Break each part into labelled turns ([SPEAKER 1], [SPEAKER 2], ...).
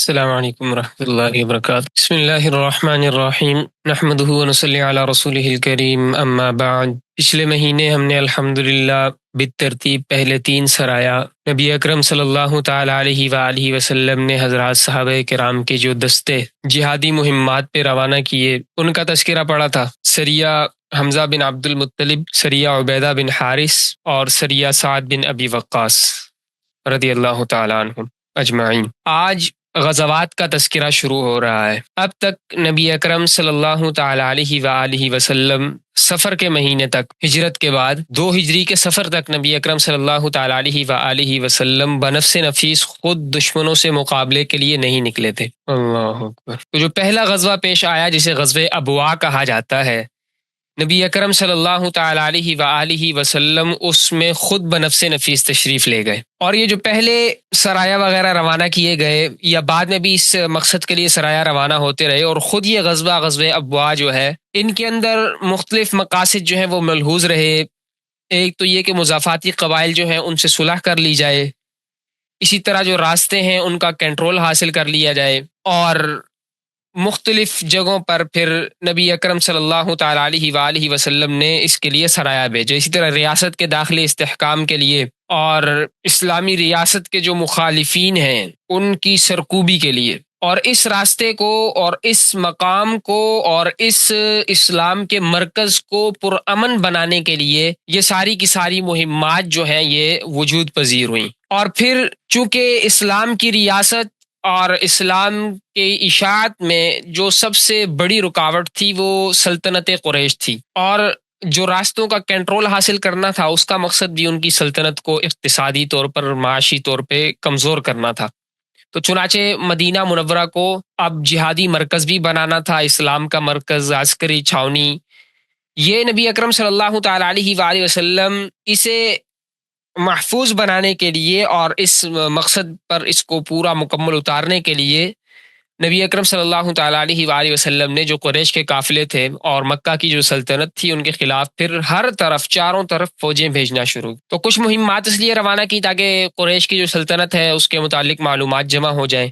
[SPEAKER 1] السلام علیکم ورحمۃ اللہ وبرکاتہ۔ بسم اللہ الرحمن الرحیم، نحمدہ ونصلی علی رسولہ الکریم، اما بعد۔ پچھلے مہینے ہم نے الحمدللہ بالترتیب پہلے 3 سرایا نبی اکرم صلی اللہ تعالی علیہ وآلہ وسلم نے حضرات صحابہ کرام کے جو دستے جہادی مہمات پہ روانہ کیے ان کا تذکرہ پڑا تھا۔ سریہ حمزہ بن عبد المطلب، سریہ عبیدہ بن حارث اور سریہ سعد بن ابی وقاص رضی اللہ تعالی عنہم اجمعین۔ آج غزوات کا تذکرہ شروع ہو رہا ہے۔ اب تک نبی اکرم صلی اللہ تعالی علیہ وآلہ وسلم سفر کے مہینے تک، ہجرت کے بعد 2 ہجری کے سفر تک نبی اکرم صلی اللہ تعالی علیہ وآلہ وسلم بنفس نفیس خود دشمنوں سے مقابلے کے لیے نہیں نکلے تھے۔ اللہ اکبر۔ تو جو پہلا غزوہ پیش آیا جسے غزوہ ابواء کہا جاتا ہے، نبی اکرم صلی اللہ تعالی علیہ وآلہ وسلم اس میں خود بنفس نفیس تشریف لے گئے، اور یہ جو پہلے سرایا وغیرہ روانہ کیے گئے یا بعد میں بھی اس مقصد کے لیے سرایا روانہ ہوتے رہے، اور خود یہ غزوہ ابواء جو ہے ان کے اندر مختلف مقاصد جو ہیں وہ ملحوظ رہے۔ ایک تو یہ کہ مضافاتی قبائل جو ہیں ان سے صلح کر لی جائے، اسی طرح جو راستے ہیں ان کا کنٹرول حاصل کر لیا جائے، اور مختلف جگہوں پر پھر نبی اکرم صلی اللہ تعالی علیہ وآلہ وسلم نے اس کے لیے سرایا بھیجے۔ اسی طرح ریاست کے داخلی استحکام کے لیے اور اسلامی ریاست کے جو مخالفین ہیں ان کی سرکوبی کے لیے، اور اس راستے کو اور اس مقام کو اور اس اسلام کے مرکز کو پرامن بنانے کے لیے یہ ساری کی ساری مہمات جو ہیں یہ وجود پذیر ہوئیں۔ اور پھر چونکہ اسلام کی ریاست اور اسلام کے اشاعت میں جو سب سے بڑی رکاوٹ تھی وہ سلطنت قریش تھی، اور جو راستوں کا کنٹرول حاصل کرنا تھا اس کا مقصد بھی ان کی سلطنت کو اقتصادی طور پر، معاشی طور پہ کمزور کرنا تھا۔ تو چنانچہ مدینہ منورہ کو اب جہادی مرکز بھی بنانا تھا، اسلام کا مرکز، عسکری چھاونی۔ یہ نبی اکرم صلی اللہ تعالی علیہ وآلہ وسلم اسے محفوظ بنانے کے لیے اور اس مقصد پر اس کو پورا مکمل اتارنے کے لیے نبی اکرم صلی اللہ تعالی علیہ وآلہ وسلم نے جو قریش کے قافلے تھے اور مکہ کی جو سلطنت تھی ان کے خلاف پھر ہر طرف، چاروں طرف فوجیں بھیجنا شروع۔ تو کچھ مہمات اس لیے روانہ کی تاکہ قریش کی جو سلطنت ہے اس کے متعلق معلومات جمع ہو جائیں،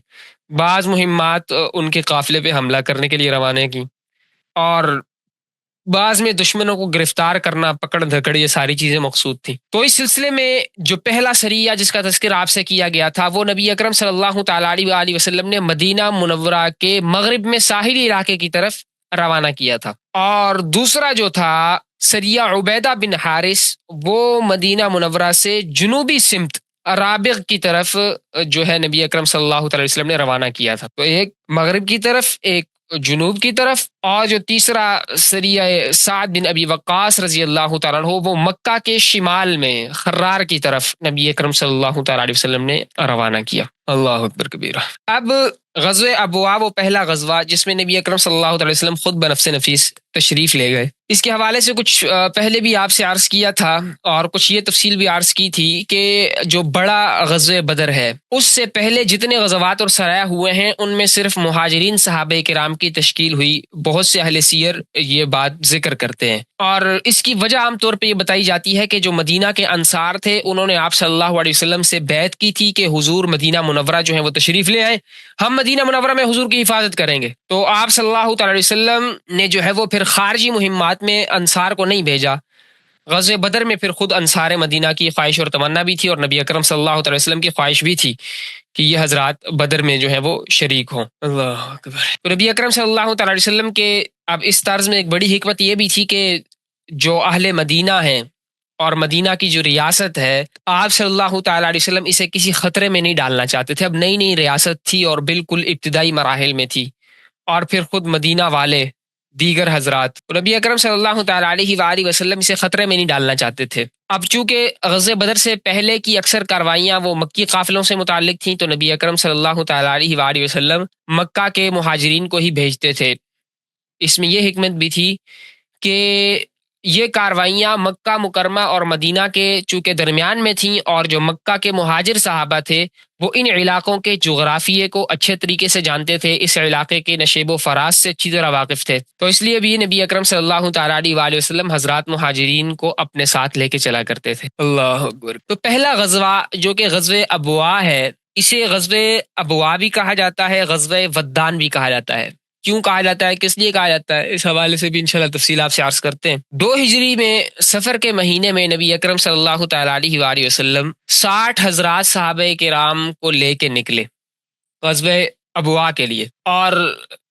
[SPEAKER 1] بعض مہمات ان کے قافلے پہ حملہ کرنے کے لیے روانہ کی، اور بعض میں دشمنوں کو گرفتار کرنا، پکڑ دھکڑ، یہ ساری چیزیں مقصود تھیں۔ تو اس سلسلے میں جو پہلا سریہ جس کا تذکرہ آپ سے کیا گیا تھا وہ نبی اکرم صلی اللہ تعالی علیہ وآلہ وسلم نے مدینہ منورہ کے مغرب میں ساحلی علاقے کی طرف روانہ کیا تھا، اور دوسرا جو تھا سریہ عبیدہ بن حارث وہ مدینہ منورہ سے جنوبی سمت رابغ کی طرف جو ہے نبی اکرم صلی اللہ تعالی وسلم نے روانہ کیا تھا۔ تو ایک مغرب کی طرف، ایک جنوب کی طرف، اور جو تیسرا سریہ سعد بن ابی وقاص رضی اللہ تعالیٰ عنہ وہ مکہ کے شمال میں خرار کی طرف نبی اکرم صلی اللہ تعالیٰ علیہ وسلم نے روانہ کیا۔ اللہ اکبر کبیرہ۔ اب غزوہ ابواء وہ پہلا غزوہ جس میں نبی اکرم صلی اللہ علیہ وسلم خود بنفس نفیس تشریف لے گئے۔ اس کے حوالے سے کچھ پہلے بھی آپ سے عرض کیا تھا، اور کچھ یہ تفصیل بھی عرض کی تھی کہ جو بڑا غزوہ بدر ہے اس سے پہلے جتنے غزوات اور سرایا ہوئے ہیں ان میں صرف مہاجرین صحابہ کرام کی تشکیل ہوئی۔ بہت سے اہل سیر یہ بات ذکر کرتے ہیں، اور اس کی وجہ عام طور پہ یہ بتائی جاتی ہے کہ جو مدینہ کے انصار تھے انہوں نے آپ صلی اللہ علیہ وسلم سے بیعت کی تھی کہ حضور مدینہ منورہ جو ہے وہ تشریف لے آئے، ہم مدینہ منورہ میں حضور کی حفاظت کریں گے۔ تو آپ صلی اللہ تعالی علیہ وسلم نے جو ہے وہ پھر خارجی مہمات میں انصار کو نہیں بھیجا۔ غزوہ بدر میں پھر خود انصار مدینہ کی خواہش اور تمنا بھی تھی، اور نبی اکرم صلی اللہ تعالی وسلم کی خواہش بھی تھی کہ یہ حضرات بدر میں جو ہے وہ شریک ہوں۔ اللہ اکبر۔ تو نبی اکرم صلی اللہ تعالی علیہ وسلم کے اب اس طرز میں ایک بڑی حکمت یہ بھی تھی کہ جو اہل مدینہ ہیں اور مدینہ کی جو ریاست ہے، آپ صلی اللہ تعالی علیہ وسلم اسے کسی خطرے میں نہیں ڈالنا چاہتے تھے۔ اب نئی نئی ریاست تھی اور بالکل ابتدائی مراحل میں تھی، اور پھر خود مدینہ والے دیگر حضرات نبی اکرم صلی اللہ تعالی علیہ وآلہ وسلم اسے خطرے میں نہیں ڈالنا چاہتے تھے۔ اب چونکہ غزوہ بدر سے پہلے کی اکثر کاروائیاں وہ مکی قافلوں سے متعلق تھیں، تو نبی اکرم صلی اللہ تعالی علیہ وآلہ وسلم مکہ کے مہاجرین کو ہی بھیجتے تھے۔ اس میں یہ حکمت بھی تھی کہ یہ کاروائیاں مکہ مکرمہ اور مدینہ کے چونکہ درمیان میں تھیں، اور جو مکہ کے مہاجر صحابہ تھے وہ ان علاقوں کے جغرافیے کو اچھے طریقے سے جانتے تھے، اس علاقے کے نشیب و فراز سے اچھی طرح واقف تھے۔ تو اس لیے بھی نبی اکرم صلی اللہ تعالی علیہ وآلہ وسلم حضرات مہاجرین کو اپنے ساتھ لے کے چلا کرتے تھے۔ اللہ اکبر۔ تو پہلا غزوہ جو کہ غزوہ ابواء ہے، اسے غزوہ ابوا بھی کہا جاتا ہے، غزوہ ودان بھی کہا جاتا ہے۔ کیوں کہا جاتا ہے، کس لیے کہا جاتا ہے، اس حوالے سے بھی انشاءاللہ تفصیل آپ سے عرض کرتے ہیں۔ 2 ہجری میں سفر کے مہینے میں نبی اکرم صلی اللہ تعالیٰ علیہ وآلہ وسلم 60 حضرات صحابہ کرام کو لے کے نکلے غزوہ ابوا کے لیے، اور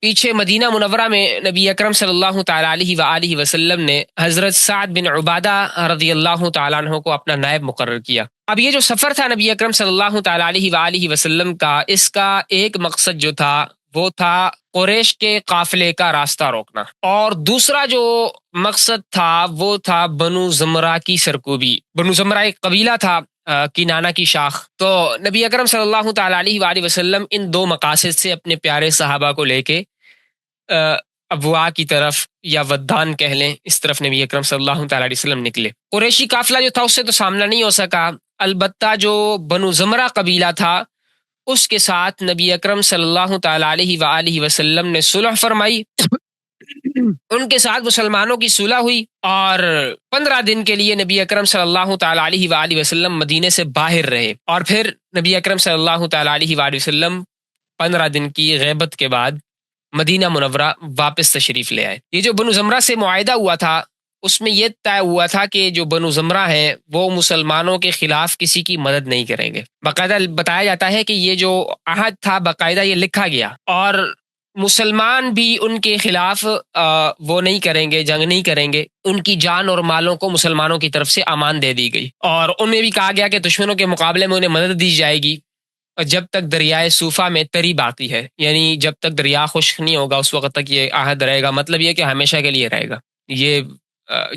[SPEAKER 1] پیچھے مدینہ منورہ میں نبی اکرم صلی اللہ تعالیٰ علیہ وآلہ وسلم نے حضرت سعد بن عبادہ رضی اللہ تعالیٰ عنہ کو اپنا نائب مقرر کیا۔ اب یہ جو سفر تھا نبی اکرم صلی اللہ تعالیٰ علیہ وآلہ وسلم کا، اس کا ایک مقصد جو تھا وہ تھا قریش کے قافلے کا راستہ روکنا، اور دوسرا جو مقصد تھا وہ تھا بنو زمرہ کی سرکوبی۔ بنو زمرہ ایک قبیلہ تھا کنانہ کی شاخ۔ تو نبی اکرم صلی اللہ تعالیٰ علیہ وآلہ وسلم ان 2 مقاصد سے اپنے پیارے صحابہ کو لے کے ابوا کی طرف، یا ودان کہہ لیں، اس طرف نبی اکرم صلی اللہ تعالیٰ علیہ وسلم نکلے۔ قریشی قافلہ جو تھا اس سے تو سامنا نہیں ہو سکا، البتہ جو بنو زمرہ قبیلہ تھا اس کے ساتھ نبی اکرم صلی اللہ تعالیٰ علیہ وآلہ وسلم نے صلح فرمائی، ان کے ساتھ مسلمانوں کی صلح ہوئی، اور 15 دن کے لیے نبی اکرم صلی اللہ تعالیٰ علیہ وآلہ وسلم مدینے سے باہر رہے، اور پھر نبی اکرم صلی اللہ تعالیٰ علیہ وآلہ وسلم 15 دن کی غیبت کے بعد مدینہ منورہ واپس تشریف لے آئے۔ یہ جو بنو زمرہ سے معاہدہ ہوا تھا اس میں یہ طے ہوا تھا کہ جو بنو زمرہ ہیں وہ مسلمانوں کے خلاف کسی کی مدد نہیں کریں گے۔ باقاعدہ بتایا جاتا ہے کہ یہ جو عہد تھا باقاعدہ یہ لکھا گیا، اور مسلمان بھی ان کے خلاف وہ نہیں کریں گے، جنگ نہیں کریں گے، ان کی جان اور مالوں کو مسلمانوں کی طرف سے امان دے دی گئی، اور ان میں بھی کہا گیا کہ دشمنوں کے مقابلے میں انہیں مدد دی جائے گی جب تک دریائے صوفہ میں تری باقی ہے، یعنی جب تک دریا خشک نہیں ہوگا اس وقت تک یہ عہد رہے گا۔ مطلب یہ کہ ہمیشہ کے لیے رہے گا۔ یہ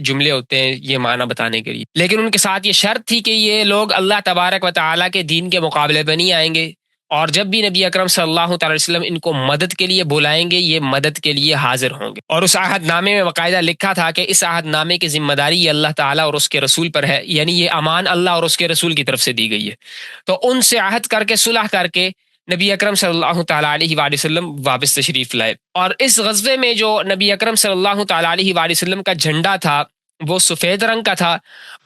[SPEAKER 1] جملے ہوتے ہیں یہ معنی بتانے کے لیے، لیکن ان کے ساتھ یہ شرط تھی کہ یہ لوگ اللہ تبارک و تعالیٰ کے دین کے مقابلے پہ نہیں آئیں گے، اور جب بھی نبی اکرم صلی اللہ تعالی وسلم ان کو مدد کے لیے بلائیں گے یہ مدد کے لیے حاضر ہوں گے۔ اور اس عہد نامے میں باقاعدہ لکھا تھا کہ اس عہد نامے کی ذمہ داری یہ اللہ تعالیٰ اور اس کے رسول پر ہے، یعنی یہ امان اللہ اور اس کے رسول کی طرف سے دی گئی ہے۔ تو ان سے عہد کر کے صلح کر کے نبی اکرم صلی اللہ تعالیٰ علیہ وآلہ وسلم واپس تشریف لائے، اور اس غزوے میں جو نبی اکرم صلی اللہ تعالیٰ علیہ وآلہ وسلم کا جھنڈا تھا وہ سفید رنگ کا تھا،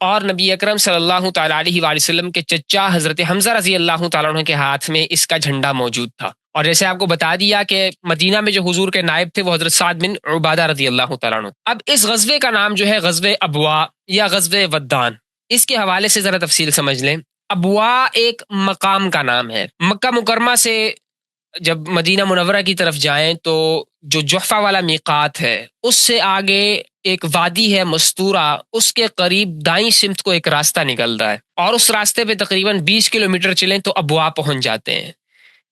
[SPEAKER 1] اور نبی اکرم صلی اللہ تعالیٰ علیہ وآلہ وسلم کے چچا حضرت حمزہ رضی اللہ تعالیٰ عنہ کے ہاتھ میں اس کا جھنڈا موجود تھا۔ اور جیسے آپ کو بتا دیا کہ مدینہ میں جو حضور کے نائب تھے وہ حضرت سعد بن عبادہ رضی اللہ تعالیٰ عنہ۔ اب اس غزوے کا نام جو ہے غزوہ ابوا یا غزوہ ودان، اس کے حوالے سے ذرا تفصیل سمجھ لیں۔ ابوا ایک مقام کا نام ہے۔ مکہ مکرمہ سے جب مدینہ منورہ کی طرف جائیں تو جو جحفہ والا میقات ہے اس سے آگے ایک وادی ہے مستورہ، اس کے قریب دائیں سمت کو ایک راستہ نکلتا ہے، اور اس راستے پہ تقریباً 20 کلومیٹر چلیں تو ابوا پہنچ جاتے ہیں۔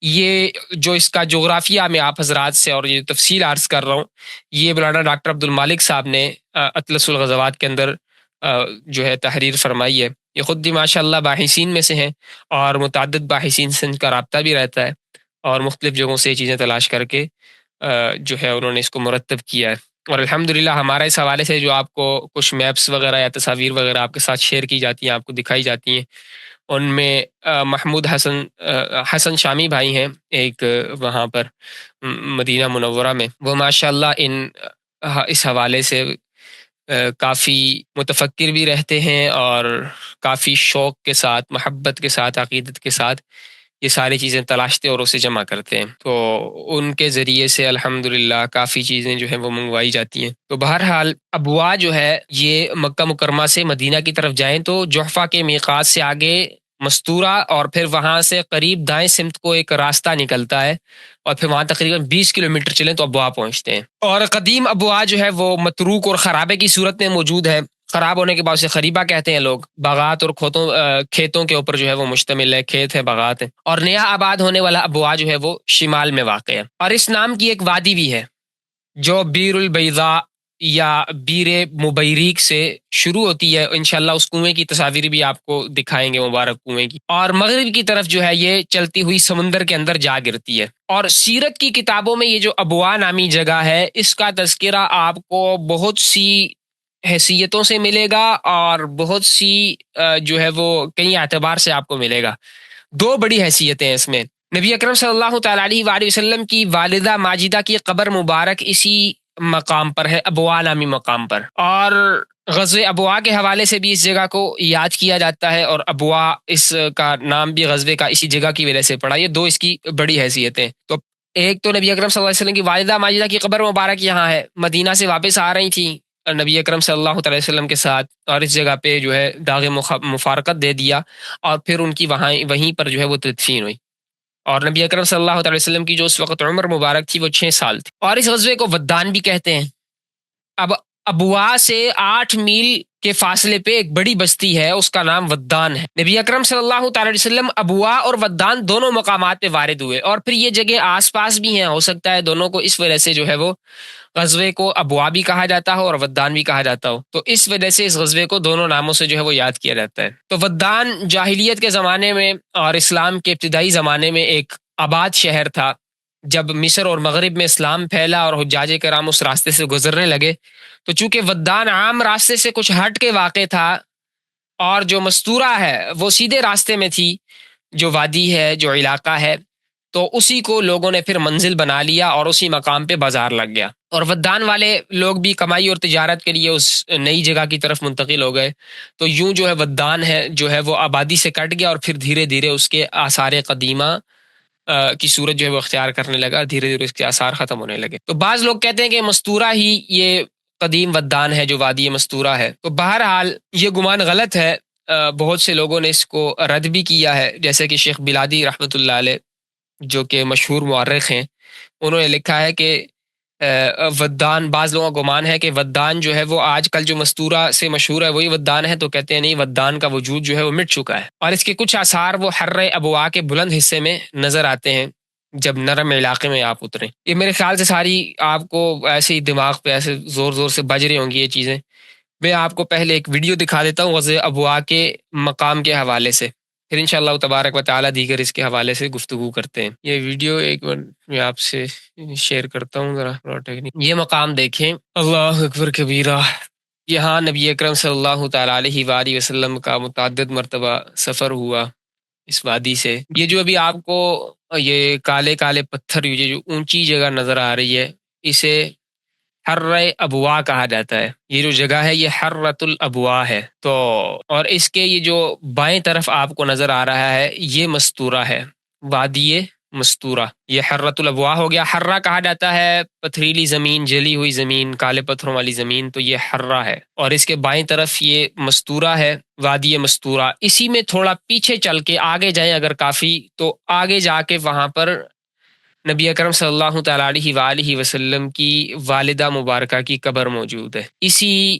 [SPEAKER 1] یہ جو اس کا جغرافیہ میں آپ حضرات سے اور یہ تفصیل عرض کر رہا ہوں یہ مولانا ڈاکٹر عبد المالک صاحب نے اطلس الغزوات کے اندر جو ہے تحریر فرمائی ہے۔ یہ خود بھی ماشاء اللہ باحثین میں سے ہیں، اور متعدد باحثین سے ان کا رابطہ بھی رہتا ہے، اور مختلف جگہوں سے یہ چیزیں تلاش کر کے جو ہے انہوں نے اس کو مرتب کیا ہے۔ اور الحمدللہ ہمارا اس حوالے سے جو آپ کو کچھ میپس وغیرہ یا تصاویر وغیرہ آپ کے ساتھ شیئر کی جاتی ہیں، آپ کو دکھائی جاتی ہیں، ان میں محمود حسن شامی بھائی ہیں ایک وہاں پر مدینہ منورہ میں، وہ ماشاءاللہ اس حوالے سے کافی متفکر بھی رہتے ہیں، اور کافی شوق کے ساتھ، محبت کے ساتھ، عقیدت کے ساتھ یہ ساری چیزیں تلاشتے اور اسے جمع کرتے ہیں۔ تو ان کے ذریعے سے الحمدللہ کافی چیزیں جو ہیں وہ منگوائی جاتی ہیں۔ تو بہرحال ابوا جو ہے یہ مکہ مکرمہ سے مدینہ کی طرف جائیں تو جحفہ کے میقات سے آگے مستورہ، اور پھر وہاں سے قریب دائیں سمت کو ایک راستہ نکلتا ہے، اور پھر وہاں تقریباً 20 کلومیٹر چلیں تو ابوا پہنچتے ہیں۔ اور قدیم ابوا جو ہے وہ متروک اور خرابے کی صورت میں موجود ہے، خراب ہونے کے بعد اسے خریبہ کہتے ہیں لوگ۔ باغات اور کھیتوں کے اوپر جو ہے وہ مشتمل ہے، کھیت ہے، باغات ہے۔ اور نیا آباد ہونے والا ابوا جو ہے وہ شمال میں واقع ہے، اور اس نام کی ایک وادی بھی ہے جو بیر البیضاء یا بیر مبیریک سے شروع ہوتی ہے۔ انشاءاللہ اس کنویں کی تصاویر بھی آپ کو دکھائیں گے، مبارک کنویں کی، اور مغرب کی طرف جو ہے یہ چلتی ہوئی سمندر کے اندر جا گرتی ہے۔ اور سیرت کی کتابوں میں یہ جو ابوا نامی جگہ ہے اس کا تذکرہ آپ کو بہت سی حیثیتوں سے ملے گا، اور بہت سی جو ہے وہ کئی اعتبار سے آپ کو ملے گا۔ 2 بڑی حیثیتیں ہیں اس میں۔ نبی اکرم صلی اللہ تعالیٰ علیہ وآلہ وسلم کی والدہ ماجدہ کی قبر مبارک اسی مقام پر ہے، ابوا نامی مقام پر، اور غزوہ ابوا کے حوالے سے بھی اس جگہ کو یاد کیا جاتا ہے، اور ابوا اس کا نام بھی غزوے کا اسی جگہ کی وجہ سے پڑا۔ یہ دو اس کی بڑی حیثیتیں۔ تو ایک تو نبی اکرم صلی اللہ علیہ وسلم کی والدہ ماجدہ کی قبر مبارک یہاں ہے، مدینہ سے واپس آ رہی تھیں نبی اکرم صلی اللہ علیہ وسلم کے ساتھ، اور اس جگہ پہ جو ہے داغ مفارقت دے دیا، اور پھر ان کی وہیں پر جو ہے وہ تدفین ہوئی۔ اور نبی اکرم صلی اللہ علیہ وسلم کی جو اس وقت عمر مبارک تھی وہ 6 سال تھی، اور اس غزوے کو ودان بھی کہتے ہیں۔ اب ابوا سے 8 میل کے فاصلے پہ ایک بڑی بستی ہے، اس کا نام ودان ہے۔ نبی اکرم صلی اللہ تعالی علیہ وسلم ابوا اور ودان دونوں مقامات پہ وارد ہوئے، اور پھر یہ جگہ آس پاس بھی ہیں، ہو سکتا ہے دونوں کو اس وجہ سے جو ہے وہ غزوے کو ابوا بھی کہا جاتا ہو اور ودان بھی کہا جاتا ہو، تو اس وجہ سے اس غزوے کو دونوں ناموں سے جو ہے وہ یاد کیا جاتا ہے۔ تو ودان جاہلیت کے زمانے میں اور اسلام کے ابتدائی زمانے میں ایک آباد شہر تھا۔ جب مصر اور مغرب میں اسلام پھیلا اور حجاج کرام اس راستے سے گزرنے لگے، تو چونکہ ودان عام راستے سے کچھ ہٹ کے واقع تھا، اور جو مستورہ ہے وہ سیدھے راستے میں تھی، جو وادی ہے، جو علاقہ ہے، تو اسی کو لوگوں نے پھر منزل بنا لیا اور اسی مقام پہ بازار لگ گیا، اور ودان والے لوگ بھی کمائی اور تجارت کے لیے اس نئی جگہ کی طرف منتقل ہو گئے۔ تو یوں جو ہے ودان ہے جو ہے وہ آبادی سے کٹ گیا، اور پھر دھیرے دھیرے اس کے آثار قدیمہ کی صورت جو ہے وہ اختیار کرنے لگا، دھیرے دھیرے اس کے آثار ختم ہونے لگے۔ تو بعض لوگ کہتے ہیں کہ مستورہ ہی یہ قدیم ودان ہے جو وادی مستورہ ہے۔ تو بہرحال یہ گمان غلط ہے، بہت سے لوگوں نے اس کو رد بھی کیا ہے، جیسے کہ شیخ بلادی رحمۃ اللہ علیہ جو کہ مشہور مورخ ہیں، انہوں نے لکھا ہے کہ ودان، بعض لوگوں کا گمان ہے کہ ودان جو ہے وہ آج کل جو مستورہ سے مشہور ہے وہی ودان ہے، تو کہتے ہیں نہیں، ودان کا وجود جو ہے وہ مٹ چکا ہے، اور اس کے کچھ آثار وہ حرہ ابوا کے بلند حصے میں نظر آتے ہیں جب نرم علاقے میں آپ اتریں۔ یہ میرے خیال سے ساری آپ کو ایسے ہی دماغ پہ ایسے زور زور سے بج رہی ہوں گی یہ چیزیں۔ میں آپ کو پہلے ایک ویڈیو دکھا دیتا ہوں غزوہ ابوا کے مقام کے حوالے سے، پھر انشاءاللہ تبارک و تعالیٰ دیگر اس کے حوالے سے گفتگو کرتے ہیں۔ یہ ویڈیو ایک منٹ میں آپ سے شیئر کرتا ہوں ذرا ٹیکنیک۔ یہ مقام دیکھیں، اللہ اکبر کبیرہ۔ یہاں نبی اکرم صلی اللہ تعالیٰ علیہ وآلہ وسلم کا متعدد مرتبہ سفر ہوا اس وادی سے۔ یہ جو ابھی آپ کو یہ کالے کالے پتھر، یہ جو اونچی جگہ نظر آ رہی ہے، اسے حرہ ابوا کہا جاتا ہے۔ یہ جو جگہ ہے یہ حرۃ الابوا ہے۔ تو اور اس کے یہ جو بائیں طرف آپ کو نظر آ رہا ہے یہ مستورہ ہے، وادی مستورہ، یہ حرۃ الابوا ہو گیا۔ حرہ کہا جاتا ہے پتھریلی زمین، جلی ہوئی زمین، کالے پتھروں والی زمین، تو یہ حرہ ہے، اور اس کے بائیں طرف یہ مستورہ ہے، وادی مستورہ۔ اسی میں تھوڑا پیچھے چل کے آگے جائیں اگر کافی، تو آگے جا کے وہاں پر نبی اکرم صلی اللہ تعالیٰ علیہ وآلہ وسلم کی والدہ مبارکہ کی قبر موجود ہے، اسی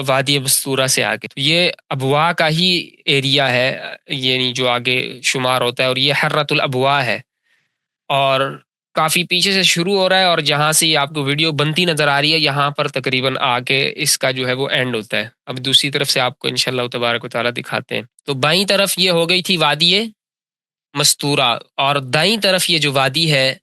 [SPEAKER 1] وادی مستورہ سے آگے۔ یہ ابوا کا ہی ایریا ہے، یعنی جو آگے شمار ہوتا ہے، اور یہ حرۃ الابوا ہے، اور کافی پیچھے سے شروع ہو رہا ہے، اور جہاں سے یہ آپ کو ویڈیو بنتی نظر آ رہی ہے یہاں پر تقریباً آ کے اس کا جو ہے وہ اینڈ ہوتا ہے۔ اب دوسری طرف سے آپ کو انشاءاللہ تبارک و تعالیٰ دکھاتے ہیں۔ تو بائیں طرف یہ ہو گئی تھی وادی مستورہ، اور دائیں طرف یہ جو وادی ہے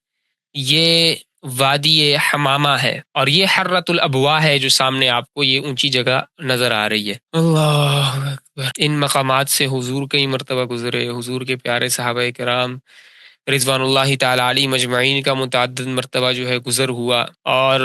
[SPEAKER 1] یہ وادی حمامہ ہے، اور یہ حرۃ الابوا ہے جو سامنے آپ کو یہ اونچی جگہ نظر آ رہی ہے۔ اللہ اکبر۔ ان مقامات سے حضور کئی مرتبہ گزرے، حضور کے پیارے صحابہ کرام رضوان اللہ تعالیٰ علیہ مجمعین کا متعدد مرتبہ جو ہے گزر ہوا، اور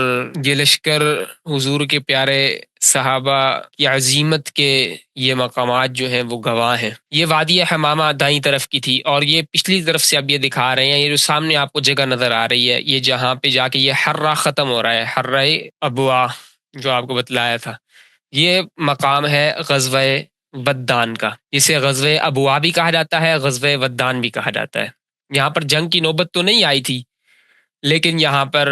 [SPEAKER 1] یہ لشکر حضور کے پیارے صحابہ کی عظیمت کے یہ مقامات جو ہیں وہ گواہ ہیں۔ یہ وادی حمامہ دائیں طرف کی تھی، اور یہ پچھلی طرف سے اب یہ دکھا رہے ہیں، یہ جو سامنے آپ کو جگہ نظر آ رہی ہے یہ جہاں پہ جا کے یہ حرہ ختم ہو رہا ہے، حرہ ابوا جو آپ کو بتلایا تھا، یہ مقام ہے غزوہ ودان کا، جسے غزوہ ابوا بھی کہا جاتا ہے، غزوہ ودان بھی کہا جاتا ہے۔ یہاں پر جنگ کی نوبت تو نہیں آئی تھی، لیکن یہاں پر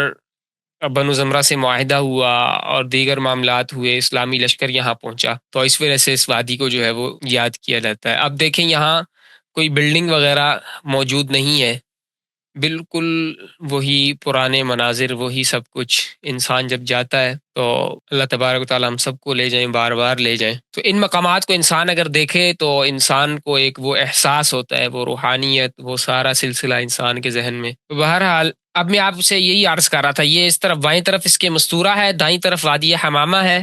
[SPEAKER 1] بنو زمرہ سے معاہدہ ہوا اور دیگر معاملات ہوئے، اسلامی لشکر یہاں پہنچا، تو اس وجہ سے اس وادی کو جو ہے وہ یاد کیا جاتا ہے۔ اب دیکھیں یہاں کوئی بلڈنگ وغیرہ موجود نہیں ہے، بالکل وہی پرانے مناظر، وہی سب کچھ۔ انسان جب جاتا ہے تو اللہ تبارک و تعالیٰ ہم سب کو لے جائیں، بار بار لے جائیں، تو ان مقامات کو انسان اگر دیکھے تو انسان کو ایک وہ احساس ہوتا ہے، وہ روحانیت، وہ سارا سلسلہ انسان کے ذہن میں۔ تو بہرحال اب میں آپ سے یہی عرض کر رہا تھا، یہ اس طرف بائیں طرف اس کے مستورہ ہے، دائیں طرف وادی حمامہ ہے،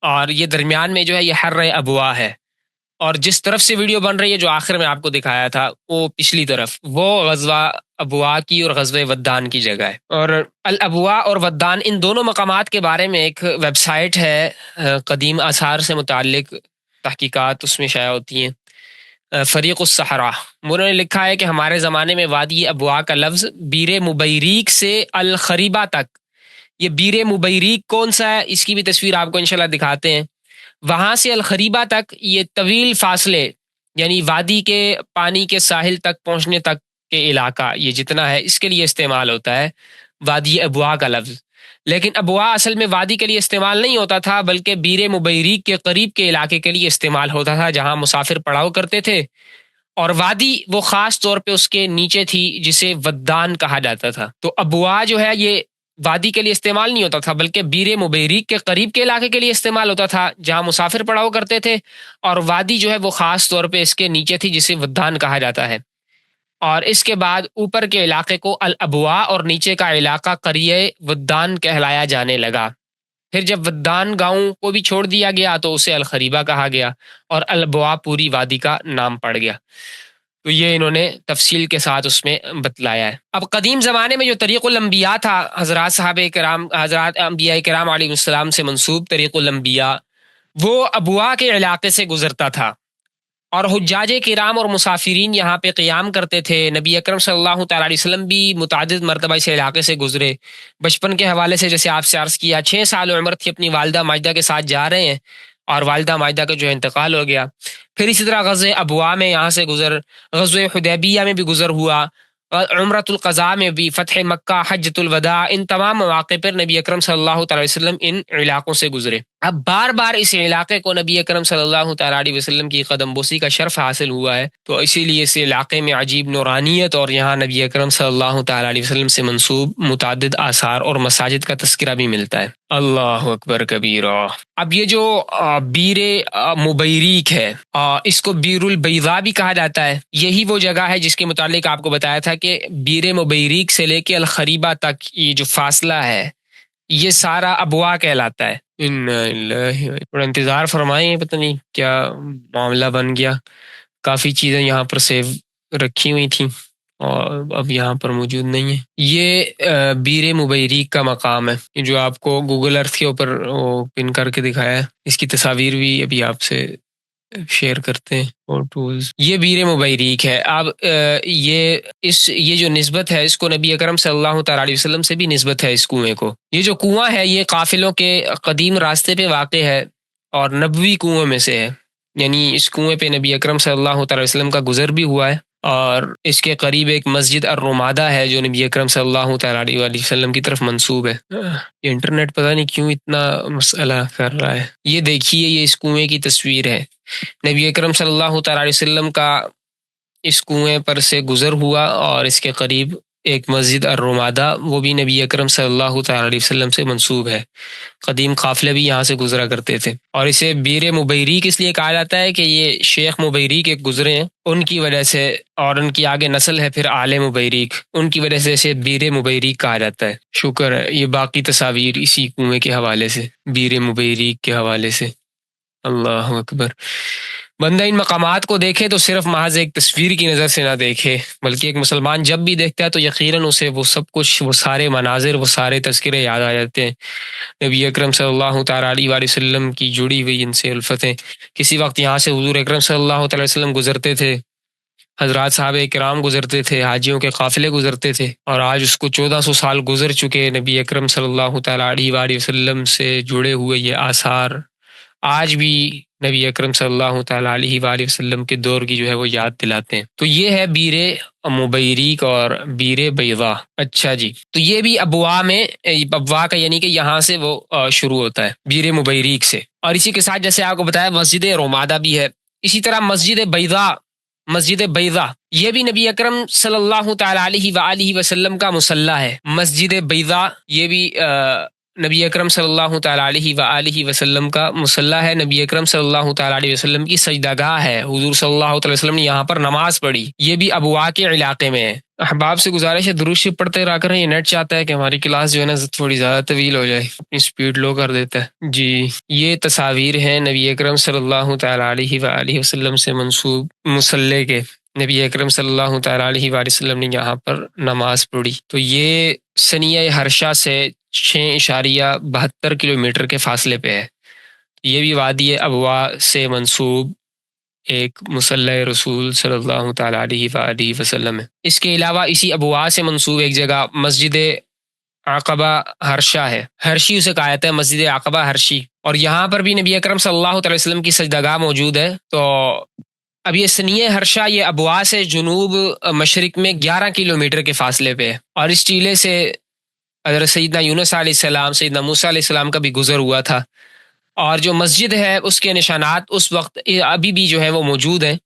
[SPEAKER 1] اور یہ درمیان میں جو ہے یہ حرہ ابوا ہے۔ اور جس طرف سے ویڈیو بن رہی ہے جو آخر میں آپ کو دکھایا تھا وہ پچھلی طرف، وہ غزوہ ابوا کی اور غزوہ ودان کی جگہ ہے۔ اور الابوا اور ودان ان دونوں مقامات کے بارے میں ایک ویب سائٹ ہے، قدیم آثار سے متعلق تحقیقات اس میں شائع ہوتی ہیں، فریق الصحراء۔ انہوں نے لکھا ہے کہ ہمارے زمانے میں وادی ابوا کا لفظ بیر مبیریک سے الخریبہ تک، یہ بیر مبیریک کون سا ہے اس کی بھی تصویر آپ کو انشاءاللہ دکھاتے ہیں، وہاں سے الخریبہ تک یہ طویل فاصلے، یعنی وادی کے پانی کے ساحل تک پہنچنے تک کے علاقہ یہ جتنا ہے اس کے لیے استعمال ہوتا ہے وادی ابوا کا لفظ۔ لیکن ابوا اصل میں وادی کے لیے استعمال نہیں ہوتا تھا، بلکہ بیر مبیریک کے قریب کے علاقے کے لیے استعمال ہوتا تھا جہاں مسافر پڑاؤ کرتے تھے، اور وادی وہ خاص طور پہ اس کے نیچے تھی جسے ودان کہا جاتا تھا۔ تو ابوا جو ہے یہ وادی کے لیے استعمال نہیں ہوتا تھا، بلکہ بیر مبیریک کے قریب کے علاقے کے لیے استعمال ہوتا تھا جہاں مسافر پڑاؤ کرتے تھے، اور وادی جو ہے وہ خاص طور پہ اس کے نیچے تھی جسے ودان کہا جاتا ہے۔ اور اس کے بعد اوپر کے علاقے کو الابوا اور نیچے کا علاقہ قریہ ودان کہلایا جانے لگا۔ پھر جب ودان گاؤں کو بھی چھوڑ دیا گیا تو اسے الخریبہ کہا گیا اور الابوا پوری وادی کا نام پڑ گیا۔ تو یہ انہوں نے تفصیل کے ساتھ اس میں بتلایا ہے۔ اب قدیم زمانے میں جو طریق الانبیاء تھا، حضرات صحابہ کرام، حضرات انبیاء کرام علیہ السلام سے منسوب طریق الانبیاء، وہ ابوا کے علاقے سے گزرتا تھا، اور حجاج کرام اور مسافرین یہاں پہ قیام کرتے تھے۔ نبی اکرم صلی اللہ تعالیٰ علیہ وسلم بھی متعدد مرتبہ اس علاقے سے گزرے۔ بچپن کے حوالے سے جیسے آپ سے عرض کیا، 6 سال عمر تھی، اپنی والدہ ماجدہ کے ساتھ جا رہے ہیں اور والدہ ماجدہ کا جو انتقال ہو گیا۔ پھر اسی طرح غزوہ ابوا میں یہاں سے گزر، غزوہ حدیبیہ میں بھی گزر ہوا، عمرۃ القضاء میں بھی، فتح مکہ، حجۃ الوداع، ان تمام مواقع پر نبی اکرم صلی اللہ تعالیٰ علیہ وسلم ان علاقوں سے گزرے۔ اب بار بار اس علاقے کو نبی اکرم صلی اللہ تعالیٰ علیہ وسلم کی قدم بوسی کا شرف حاصل ہوا ہے، تو اسی لیے اس علاقے میں عجیب نورانیت اور یہاں نبی اکرم صلی اللہ تعالیٰ علیہ وسلم سے منسوب متعدد آثار اور مساجد کا تذکرہ بھی ملتا ہے۔ اللہ اکبر کبیرہ۔ اب یہ جو بیر مبیریک ہے، اس کو بیر البیضاء بھی کہا جاتا ہے۔ یہی وہ جگہ ہے جس کے متعلق آپ کو بتایا تھا کہ بیر مبیریک سے لے کے الخریبہ تک یہ جو فاصلہ ہے یہ سارا ابوا کہلاتا ہے۔ تھوڑا انتظار فرمائیں، پتہ نہیں کیا معاملہ بن گیا، کافی چیزیں یہاں پر سیو رکھی ہوئی تھیں اور اب یہاں پر موجود نہیں ہے۔ یہ بیر مبیریک کا مقام ہے، یہ جو آپ کو گوگل ارتھ کے اوپر وہ پن کر کے دکھایا ہے، اس کی تصاویر بھی ابھی آپ سے شیئر کرتے ہیں، فوٹوز۔ یہ بیر مبیریک ہے۔ اب یہ جو نسبت ہے اس کو نبی اکرم صلی اللہ تعالیٰ علیہ وسلم سے بھی نسبت ہے اس کنویں کو۔ یہ جو کنواں ہے یہ قافلوں کے قدیم راستے پہ واقع ہے اور نبوی کنویں میں سے ہے، یعنی اس کنویں پہ نبی اکرم صلی اللہ تعالیٰ علیہ وسلم کا گزر بھی ہوا ہے، اور اس کے قریب ایک مسجد الرمادہ ہے جو نبی اکرم صلی اللہ تعالیٰ علیہ وسلم کی طرف منسوب ہے۔ یہ انٹرنیٹ پتہ نہیں کیوں اتنا مسئلہ کر رہا ہے۔ یہ دیکھیے، یہ اس کنویں کی تصویر ہے، نبی اکرم صلی اللہ تعالیٰ علیہ وسلم کا اس کنویں پر سے گزر ہوا، اور اس کے قریب ایک مسجد الرمادہ، وہ بھی نبی اکرم صلی اللہ تعالیٰ علیہ وسلم سے منسوب ہے۔ قدیم قافلے بھی یہاں سے گزرا کرتے تھے، اور اسے بیر مبیریک اس لیے کہا جاتا ہے کہ یہ شیخ مبیریک ایک گزرے ہیں، ان کی وجہ سے، اور ان کی آگے نسل ہے پھر آل مبیریک، ان کی وجہ سے اسے بیر مبیریک کہا جاتا ہے۔ شکر ہے، یہ باقی تصاویر اسی کنویں کے حوالے سے، بیر مبیریک کے حوالے سے۔ اللہ اکبر۔ بندہ ان مقامات کو دیکھے تو صرف محض ایک تصویر کی نظر سے نہ دیکھے، بلکہ ایک مسلمان جب بھی دیکھتا ہے تو یقیناً اسے وہ سب کچھ، وہ سارے مناظر، وہ سارے تذکرے یاد آ جاتے ہیں، نبی اکرم صلی اللہ تعالیٰ علیہ وآلہ وسلم کی جڑی ہوئی ان سے الفتیں۔ کسی وقت یہاں سے حضور اکرم صلی اللہ تعالیٰ علیہ وسلم گزرتے تھے، حضرات صحابہ کرام گزرتے تھے، حاجیوں کے قافلے گزرتے تھے، اور آج اس کو 1400 سال گزر چکے، نبی اکرم صلی اللہ تعالیٰ علیہ وآلہ وسلم سے جڑے ہوئے یہ آثار آج بھی نبی اکرم صلی اللہ تعالیٰ علیہ وآلہ وسلم کے دور کی جو ہے وہ یاد دلاتے ہیں۔ تو یہ ہے بیر مبیریک اور بیر بیضاء۔ اچھا جی، تو یہ بھی ابوا میں، ابوا کا یعنی کہ یہاں سے وہ شروع ہوتا ہے بیر مبیریک سے، اور اسی کے ساتھ جیسے آپ کو بتایا مسجد رمادہ بھی ہے، اسی طرح مسجد بیضاء یہ بھی نبی اکرم صلی اللہ تعالیٰ علیہ وآلہ وسلم کا مصلی ہے۔ مسجد بیضاء یہ بھی نبی اکرم صلی اللہ تعالیٰ علیہ وآلہ وسلم کا مصلی ہے، نبی اکرم صلی اللہ تعالیٰ علیہ وسلم کی سجدہ گاہ ہے، حضور صلی اللہ تعالیٰ وسلم نے یہاں پر نماز پڑھی، یہ بھی ابوا کے علاقے میں ہے۔ احباب سے گزارش ہے درود شریف پڑھتے رہا کریں، یہ نیٹ چاہتا ہے کہ ہماری کلاس جو ہے نا تھوڑی زیادہ طویل ہو جائے، اپنی سپیڈ لو کر دیتا ہے۔ جی یہ تصاویر ہیں نبی اکرم صلی اللہ تعالیٰ علیہ وآلہ وسلم سے منسوب مصلی کے، نبی اکرم صلی اللہ تعالیٰ علیہ وآلہ وسلم نے یہاں پر نماز پڑھی۔ تو یہ ثنیہ ہرشہ سے 6.72 کلومیٹر کے فاصلے پہ ہے۔ یہ بھی وادی ابوا سے منسوب ایک مصلی رسول صلی اللہ تعالیٰ علیہ وآلہ وسلم ہے۔ اس کے علاوہ اسی ابوا سے منسوب ایک جگہ مسجد عقبہ ہرشہ ہے، ہرشی اسے کہا جاتا ہے، مسجد عقبہ ہرشی، اور یہاں پر بھی نبی اکرم صلی اللہ علیہ وسلم کی سجدہ گاہ موجود ہے۔ تو اب یہ ثنیہ ہرشہ یہ ابوا سے جنوب مشرق میں 11 کلومیٹر کے فاصلے پہ ہے، اور اس ٹیلے سے حضرت سیدنا یونس علیہ السلام، سیدنا موسیٰ علیہ السلام کا بھی گزر ہوا تھا، اور جو مسجد ہے اس کے نشانات اس وقت ابھی بھی جو ہے وہ موجود ہیں،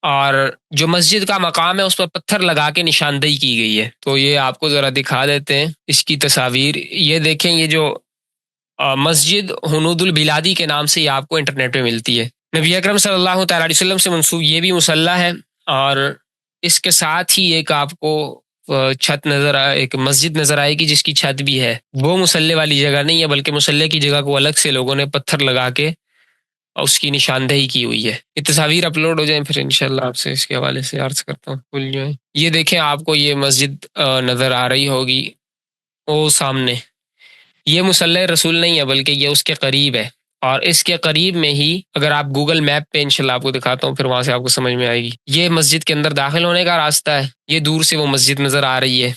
[SPEAKER 1] اور جو مسجد کا مقام ہے اس پر پتھر لگا کے نشاندہی کی گئی ہے۔ تو یہ آپ کو ذرا دکھا دیتے ہیں اس کی تصاویر، یہ دیکھیں، یہ جو مسجد حنود البلادی کے نام سے یہ آپ کو انٹرنیٹ پہ ملتی ہے۔ نبی اکرم صلی اللہ تعالیٰ علیہ وسلم سے منسوب یہ بھی مصلی ہے، اور اس کے ساتھ ہی ایک آپ کو چھت ایک مسجد نظر آئے گی جس کی چھت بھی ہے، وہ مصلی والی جگہ نہیں ہے بلکہ مصلی کی جگہ کو الگ سے لوگوں نے پتھر لگا کے اس کی نشاندہی کی ہوئی ہے۔ یہ تصاویر اپلوڈ ہو جائیں پھر انشاءاللہ آپ سے اس کے حوالے سے عرض کرتا ہوں، بھول جائیں۔ یہ دیکھیں آپ کو یہ مسجد نظر آ رہی ہوگی وہ سامنے، یہ مصلی رسول نہیں ہے بلکہ یہ اس کے قریب ہے، اور اس کے قریب میں ہی اگر آپ گوگل میپ پہ انشاءاللہ آپ کو دکھاتا ہوں پھر وہاں سے آپ کو سمجھ میں آئے گی، یہ مسجد کے اندر داخل ہونے کا راستہ ہے، یہ دور سے وہ مسجد نظر آ رہی ہے،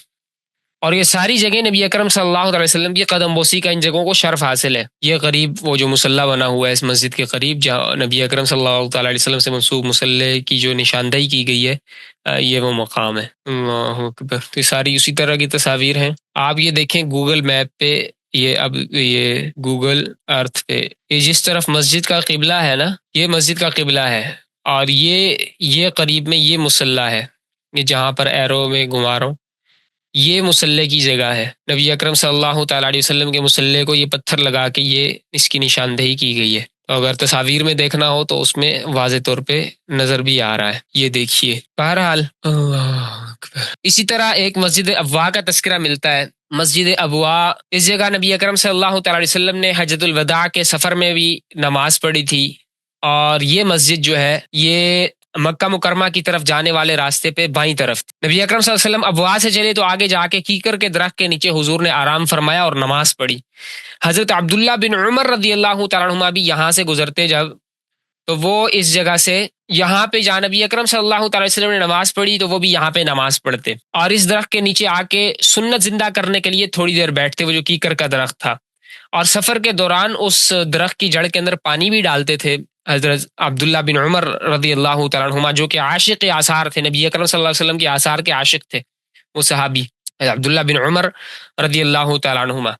[SPEAKER 1] اور یہ ساری جگہ نبی اکرم صلی اللہ علیہ وسلم کی قدم بوسی کا ان جگہوں کو شرف حاصل ہے۔ یہ قریب وہ جو مصلی بنا ہوا ہے اس مسجد کے قریب جہاں نبی اکرم صلی اللہ تعالیٰ علیہ وسلم سے منسوب مصلی کی جو نشاندہی کی گئی ہے، یہ وہ مقام ہے۔ اللہ اکبر۔ تو یہ ساری اسی طرح کی تصاویر ہیں، آپ یہ دیکھیں گوگل میپ پہ، یہ گوگل ارتھ پہ، یہ جس طرف مسجد کا قبلہ ہے نا، یہ مسجد کا قبلہ ہے، اور یہ قریب میں یہ مصلی ہے، یہ جہاں پر ایرو میں گھما رہا ہوں، یہ مصلی کی جگہ ہے۔ نبی اکرم صلی اللہ تعالیٰ علیہ وسلم کے مصلی کو یہ پتھر لگا کے یہ اس کی نشاندہی کی گئی ہے، اگر تصاویر میں دیکھنا ہو تو اس میں واضح طور پہ نظر بھی آ رہا ہے، یہ دیکھیے۔ بہرحال اللہ اکبر۔ اسی طرح ایک مسجد ابوا کا تذکرہ ملتا ہے، مسجد ابوا، اس جگہ نبی اکرم صلی اللہ تعالیٰ علیہ وسلم نے حجۃ الوداع کے سفر میں بھی نماز پڑھی تھی، اور یہ مسجد جو ہے یہ مکہ مکرمہ کی طرف جانے والے راستے پہ بائیں طرف تھی۔ نبی اکرم صلی اللہ علیہ وسلم ابوا سے چلے تو آگے جا کے کیکر کے درخت کے نیچے حضور نے آرام فرمایا اور نماز پڑھی۔ حضرت عبداللہ بن عمر رضی اللہ تعالیٰ عنہما بھی یہاں سے گزرتے جب، تو وہ اس جگہ سے یہاں پہ جہاں نبی اکرم صلی اللہ تعالیٰ وسلم نے نماز پڑھی تو وہ بھی یہاں پہ نماز پڑھتے، اور اس درخت کے نیچے آ کے سنت زندہ کرنے کے لیے تھوڑی دیر بیٹھتے، وہ جو کیکر کا درخت تھا، اور سفر کے دوران اس درخت کی جڑ کے اندر پانی بھی ڈالتے تھے۔ حضرت عبداللہ بن عمر رضی اللہ تعالیٰ عنہما جو کہ عاشق آثار تھے، نبی اکرم صلی اللہ علیہ وسلم کے آثار کے عاشق تھے، وہ صحابی عبداللہ بن عمر رضی اللہ تعالیٰ عنہما،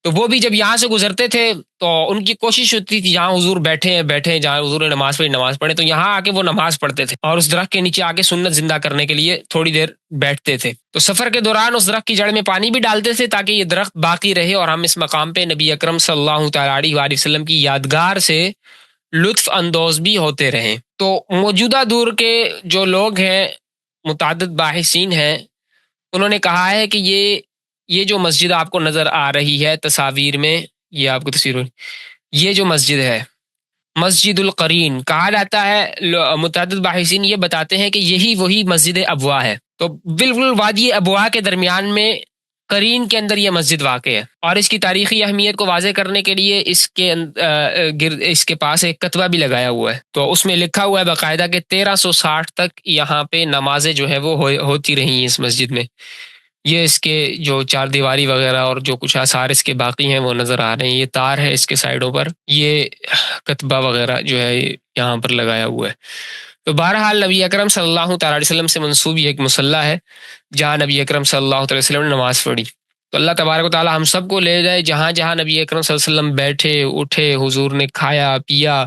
[SPEAKER 1] تو وہ بھی جب یہاں سے گزرتے تھے تو ان کی کوشش ہوتی تھی جہاں حضور بیٹھے ہیں جہاں حضور نے نماز پڑھے تو یہاں آ کے وہ نماز پڑھتے تھے، اور اس درخت کے نیچے آ کے سنت زندہ کرنے کے لیے تھوڑی دیر بیٹھتے تھے۔ تو سفر کے دوران اس درخت کی جڑ میں پانی بھی ڈالتے تھے تاکہ یہ درخت باقی رہے، اور ہم اس مقام پہ نبی اکرم صلی اللہ تعالیٰ علیہ وآلہ وسلم کی یادگار سے لطف اندوز بھی ہوتے رہیں۔ تو موجودہ دور کے جو لوگ ہیں، متعدد باحثین ہیں، انہوں نے کہا ہے کہ یہ جو مسجد آپ کو نظر آ رہی ہے تصاویر میں، یہ آپ کو تصویر، یہ جو مسجد ہے مسجد القرین کہا جاتا ہے، متعدد باحثین یہ بتاتے ہیں کہ یہی وہی مسجد ابوا ہے۔ تو بالکل وادی ابوا کے درمیان میں قرین کے اندر یہ مسجد واقع ہے، اور اس کی تاریخی اہمیت کو واضح کرنے کے لیے اس کے پاس ایک کتبہ بھی لگایا ہوا ہے، تو اس میں لکھا ہوا ہے باقاعدہ کہ 1360 تک یہاں پہ نمازیں جو ہے وہ ہوتی رہی ہیں اس مسجد میں۔ یہ اس کے جو چار دیواری وغیرہ اور جو کچھ آثار اس کے باقی ہیں وہ نظر آ رہے ہیں، یہ تار ہے اس کے سائیڈوں پر، یہ کتبہ وغیرہ جو ہے یہاں پر لگایا ہوا ہے۔ تو بہرحال نبی اکرم صلی اللہ تعالیٰ علیہ وسلم سے منسوب یہ ایک مصلی ہے جہاں نبی اکرم صلی اللہ علیہ وسلم نے نماز پڑھی۔ تو اللہ تبارک و تعالیٰ ہم سب کو لے جائے جہاں جہاں نبی اکرم صلی اللہ علیہ وسلم بیٹھے اٹھے، حضور نے کھایا پیا،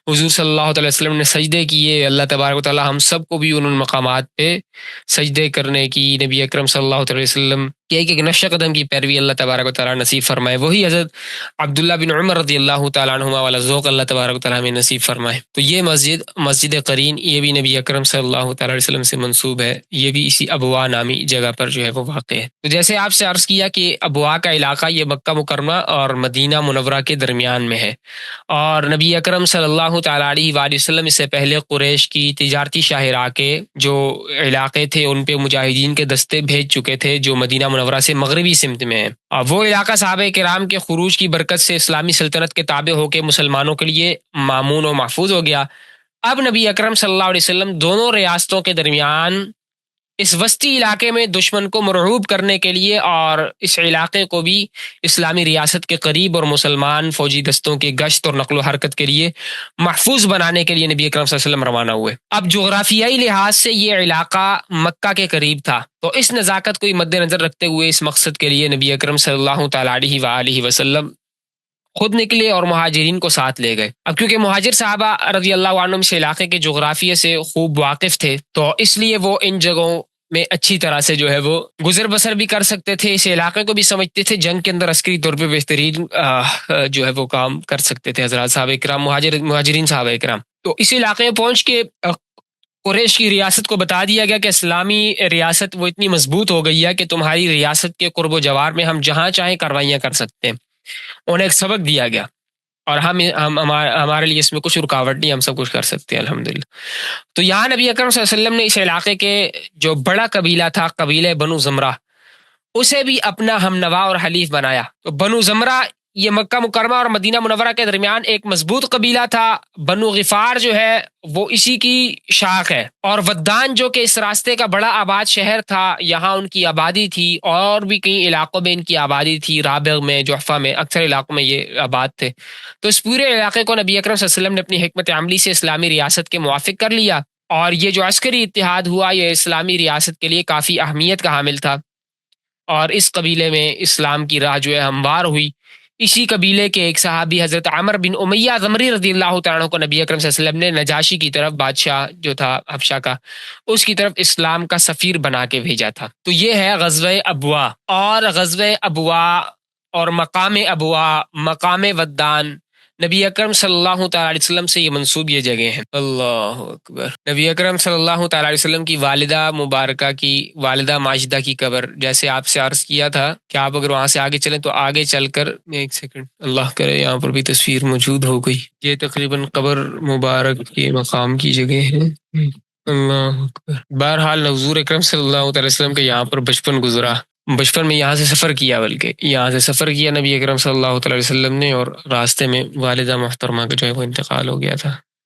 [SPEAKER 1] حضور صلی اللہ علیہ وسلم نے سجدے کیے، اللہ تبارک و تعالیٰ ہم سب کو بھی ان مقامات پہ سجدے کرنے کی، نبی اکرم صلی اللہ علیہ وسلم کہ ایک نقش قدم کی پیروی اللہ تبارک و تعالیٰ نصیب فرمائے. وہی حضرت عبداللہ بن عمر رضی اللہ تعالیٰ عنہما والا ذوق اللہ تبارک و تعالیٰ میں نصیب فرمائے. تو یہ مسجد قرین، یہ بھی نبی اکرم صلی اللہ تعالیٰ علیہ وسلم سے منسوب ہے. یہ بھی اسی ابوا نامی جگہ پر جو ہے وہ واقع ہے. تو جیسے آپ سے عرض کیا کہ ابوا کا علاقہ یہ مکہ مکرمہ اور مدینہ منورہ کے درمیان میں ہے، اور نبی اکرم صلی اللہ تعالیٰ علیہ وآلہ وسلم اس سے پہلے قریش کی تجارتی شاہراہ کے جو علاقے تھے ان پہ مجاہدین کے دستے بھیج چکے تھے جو مدینہ منورہ سے مغربی سمت میں ہیں. اور وہ علاقہ صحابہ کرام کے خروج کی برکت سے اسلامی سلطنت کے تابع ہو کے مسلمانوں کے لیے مامون و محفوظ ہو گیا. اب نبی اکرم صلی اللہ علیہ وسلم دونوں ریاستوں کے درمیان اس وسطی علاقے میں دشمن کو مرعوب کرنے کے لیے اور اس علاقے کو بھی اسلامی ریاست کے قریب اور مسلمان فوجی دستوں کے گشت اور نقل و حرکت کے لیے محفوظ بنانے کے لیے نبی اکرم صلی اللہ علیہ وسلم روانہ ہوئے. اب جغرافیائی لحاظ سے یہ علاقہ مکہ کے قریب تھا، تو اس نزاکت کو مد نظر رکھتے ہوئے اس مقصد کے لیے نبی اکرم صلی اللہ تعالیٰ علیہ وآلہ وسلم خود نکلے اور مہاجرین کو ساتھ لے گئے. اب کیونکہ مہاجر صحابہ رضی اللہ عنہم اس علاقے کے جغرافیے سے خوب واقف تھے، تو اس لیے وہ ان جگہوں میں اچھی طرح سے جو ہے وہ گزر بسر بھی کر سکتے تھے، اس علاقے کو بھی سمجھتے تھے، جنگ کے اندر عسکری طور پہ بہترین جو ہے وہ کام کر سکتے تھے حضرات صحابہ کرام، مہاجرین صحابہ کرام. تو اس علاقے میں پہنچ کے قریش کی ریاست کو بتا دیا گیا کہ اسلامی ریاست وہ اتنی مضبوط ہو گئی ہے کہ تمہاری ریاست کے قرب و جوار میں ہم جہاں چاہیں کاروائیاں کر سکتے ہیں. انہیں ایک سبق دیا گیا اور ہمارے لیے اس میں کچھ رکاوٹ نہیں، ہم سب کچھ کر سکتے ہیں الحمدللہ. تو یہاں نبی اکرم صلی اللہ علیہ وسلم نے اس علاقے کے جو بڑا قبیلہ تھا، قبیلہ بنو زمرہ، اسے بھی اپنا ہم نوا اور حلیف بنایا. تو بنو زمرہ یہ مکہ مکرمہ اور مدینہ منورہ کے درمیان ایک مضبوط قبیلہ تھا. بنو غفار جو ہے وہ اسی کی شاخ ہے، اور ودان جو کہ اس راستے کا بڑا آباد شہر تھا، یہاں ان کی آبادی تھی، اور بھی کئی علاقوں میں ان کی آبادی تھی، رابغ میں، جحفہ میں، اکثر علاقوں میں یہ آباد تھے. تو اس پورے علاقے کو نبی اکرم صلی اللہ علیہ وسلم نے اپنی حکمت عملی سے اسلامی ریاست کے موافق کر لیا، اور یہ جو عسکری اتحاد ہوا یہ اسلامی ریاست کے لیے کافی اہمیت کا حامل تھا. اور اس قبیلے میں اسلام کی راہ جو ہے ہموار ہوئی. اسی قبیلے کے ایک صحابی حضرت عمر بن امیہ ضمری رضی اللہ تعالیٰ عنہ کو نبی اکرم صلی اللہ علیہ وسلم نے نجاشی کی طرف، بادشاہ جو تھا حبشہ کا، اس کی طرف اسلام کا سفیر بنا کے بھیجا تھا. تو یہ ہے غزوہ ابوا. اور غزوہ ابوا اور مقام ابوا، مقام ودان، نبی اکرم صلی اللہ تعالیٰ علیہ وسلم سے یہ منسوب یہ جگہ ہیں. اللہ اکبر. نبی اکرم صلی اللہ تعالیٰ علیہ وسلم کی والدہ مبارکہ کی، والدہ ماجدہ کی قبر، جیسے آپ سے عرض کیا تھا کہ آپ اگر وہاں سے آگے چلیں تو آگے چل کر، ایک سیکنڈ، اللہ کرے یہاں پر بھی تصویر موجود ہو گئی. یہ تقریباً قبر مبارک کے مقام کی جگہ ہے. اللہ اکبر. بہرحال حضور اکرم صلی اللہ تعالیٰ علیہ وسلم کا یہاں پر بچپن گزرا، بچپن میں یہاں سے سفر کیا، بلکہ یہاں سے سفر کیا نبی اکرم صلی اللہ تعالیٰ علیہ وسلم نے، اور راستے میں والدہ محترمہ کا جو ہے وہ انتقال ہو گیا تھا.